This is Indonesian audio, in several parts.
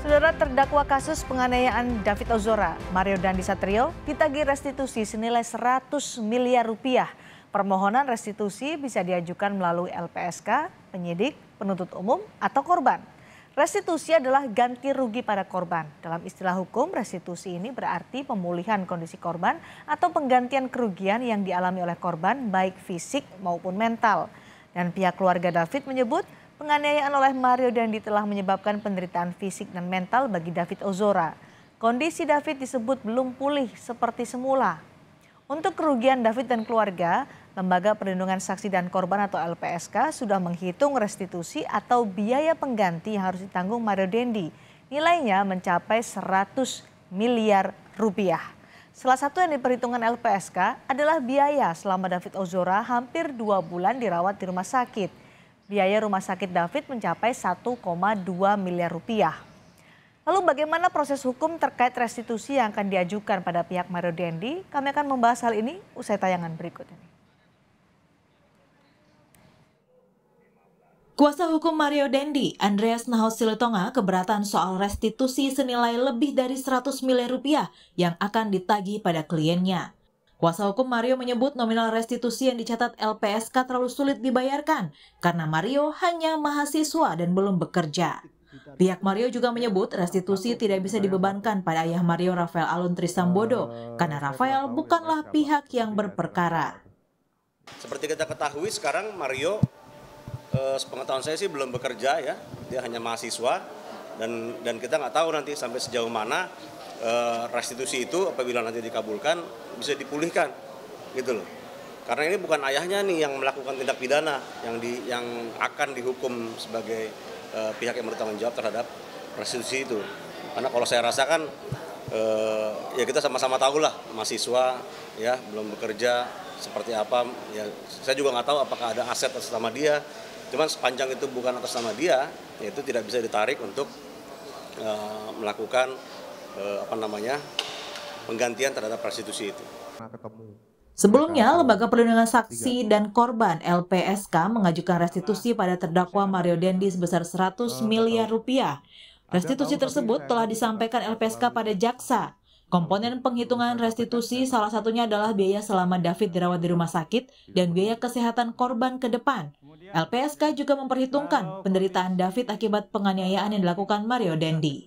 Saudara, terdakwa kasus penganiayaan David Ozora, Mario Dandi Satrio, ditagih restitusi senilai 100 miliar rupiah. Permohonan restitusi bisa diajukan melalui LPSK, penyidik, penuntut umum, atau korban. Restitusi adalah ganti rugi pada korban. Dalam istilah hukum, restitusi ini berarti pemulihan kondisi korban atau penggantian kerugian yang dialami oleh korban baik fisik maupun mental. Dan pihak keluarga David menyebut penganiayaan oleh Mario Dandi telah menyebabkan penderitaan fisik dan mental bagi David Ozora. Kondisi David disebut belum pulih seperti semula. Untuk kerugian David dan keluarga, Lembaga Perlindungan Saksi dan Korban atau LPSK sudah menghitung restitusi atau biaya pengganti yang harus ditanggung Mario Dandi. Nilainya mencapai 100 miliar rupiah. Salah satu yang diperhitungkan LPSK adalah biaya selama David Ozora hampir 2 bulan dirawat di rumah sakit. Biaya rumah sakit David mencapai 1,2 miliar rupiah. Lalu bagaimana proses hukum terkait restitusi yang akan diajukan pada pihak Mario Dandi? Kami akan membahas hal ini usai tayangan berikut ini. Kuasa hukum Mario Dandi, Andreas Nahos Silutonga, keberatan soal restitusi senilai lebih dari 100 miliar rupiah yang akan ditagih pada kliennya. Kuasa hukum Mario menyebut nominal restitusi yang dicatat LPSK terlalu sulit dibayarkan karena Mario hanya mahasiswa dan belum bekerja. Pihak Mario juga menyebut restitusi tidak bisa dibebankan pada ayah Mario, Rafael Alun Trisambodo, karena Rafael bukanlah pihak yang berperkara. Seperti kita ketahui sekarang Mario, sepengetahuan saya sih belum bekerja ya, dia hanya mahasiswa dan kita nggak tahu nanti sampai sejauh mana restitusi itu apabila nanti dikabulkan bisa dipulihkan gitu loh. Karena ini bukan ayahnya nih yang melakukan tindak pidana yang akan dihukum sebagai pihak yang bertanggung jawab terhadap restitusi itu. Karena kalau saya rasakan ya kita sama-sama tahu lah mahasiswa ya belum bekerja seperti apa ya, saya juga nggak tahu apakah ada aset atas nama dia. Cuman sepanjang itu bukan atas nama dia, ya itu tidak bisa ditarik untuk melakukan penggantian terhadap restitusi itu. Sebelumnya, Lembaga Perlindungan Saksi dan Korban LPSK mengajukan restitusi pada terdakwa Mario Dandi sebesar 100 miliar rupiah. Restitusi tersebut telah disampaikan LPSK pada jaksa. Komponen penghitungan restitusi salah satunya adalah biaya selama David dirawat di rumah sakit dan biaya kesehatan korban ke depan. LPSK juga memperhitungkan penderitaan David akibat penganiayaan yang dilakukan Mario Dandi.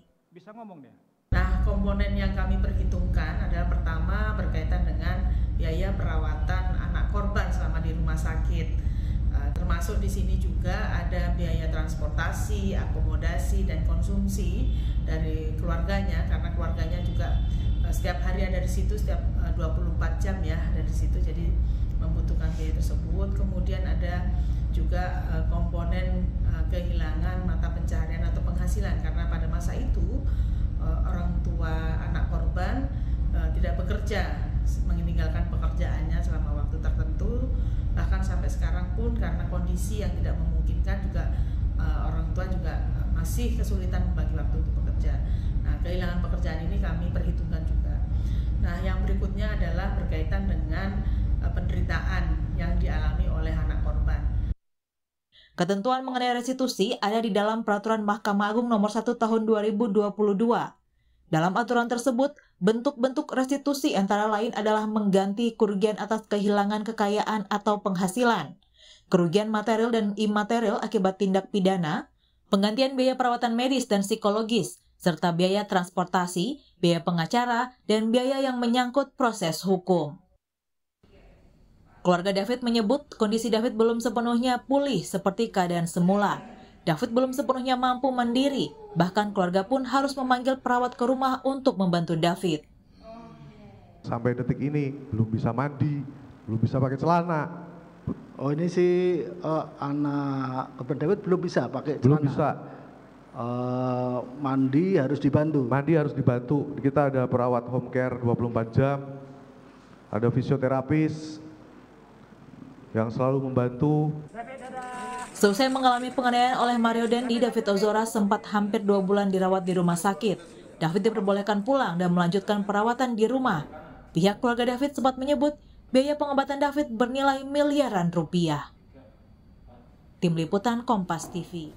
Nah, komponen yang kami perhitungkan adalah pertama berkaitan dengan biaya perawatan anak korban selama di rumah sakit. Termasuk di sini juga ada biaya transportasi, akomodasi, dan konsumsi dari keluarganya, karena keluarganya juga setiap hari ada di situ, setiap 24 jam ya ada di situ, jadi membutuhkan biaya tersebut. Kemudian ada juga komponen kehilangan mata pencaharian atau penghasilan, karena pada masa itu orang tua anak korban tidak bekerja, meninggalkan pekerjaannya selama waktu tertentu, bahkan sampai sekarang pun karena kondisi yang tidak memungkinkan juga orang tua juga masih kesulitan membagi waktu untuk bekerja. Nah, kehilangan pekerjaan ini kami perhitungkan juga. Nah, yang berikutnya adalah berkaitan dengan penderitaan yang dialami oleh anak korban. Ketentuan mengenai restitusi ada di dalam Peraturan Mahkamah Agung Nomor 1 Tahun 2022. Dalam aturan tersebut, bentuk-bentuk restitusi antara lain adalah mengganti kerugian atas kehilangan kekayaan atau penghasilan, kerugian material dan imaterial akibat tindak pidana, penggantian biaya perawatan medis dan psikologis, serta biaya transportasi, biaya pengacara, dan biaya yang menyangkut proses hukum. Keluarga David menyebut kondisi David belum sepenuhnya pulih seperti keadaan semula. David belum sepenuhnya mampu mandiri, bahkan keluarga pun harus memanggil perawat ke rumah untuk membantu David. Sampai detik ini belum bisa mandi, belum bisa pakai celana. Oh, ini si anak korban David belum bisa pakai celana? Belum bisa. Mandi harus dibantu? Mandi harus dibantu. Kita ada perawat home care 24 jam, ada fisioterapis yang selalu membantu. Selesai mengalami penganiayaan oleh Mario Dandi, David Ozora sempat hampir 2 bulan dirawat di rumah sakit. David diperbolehkan pulang dan melanjutkan perawatan di rumah. Pihak keluarga David sempat menyebut biaya pengobatan David bernilai miliaran rupiah. Tim Liputan Kompas TV.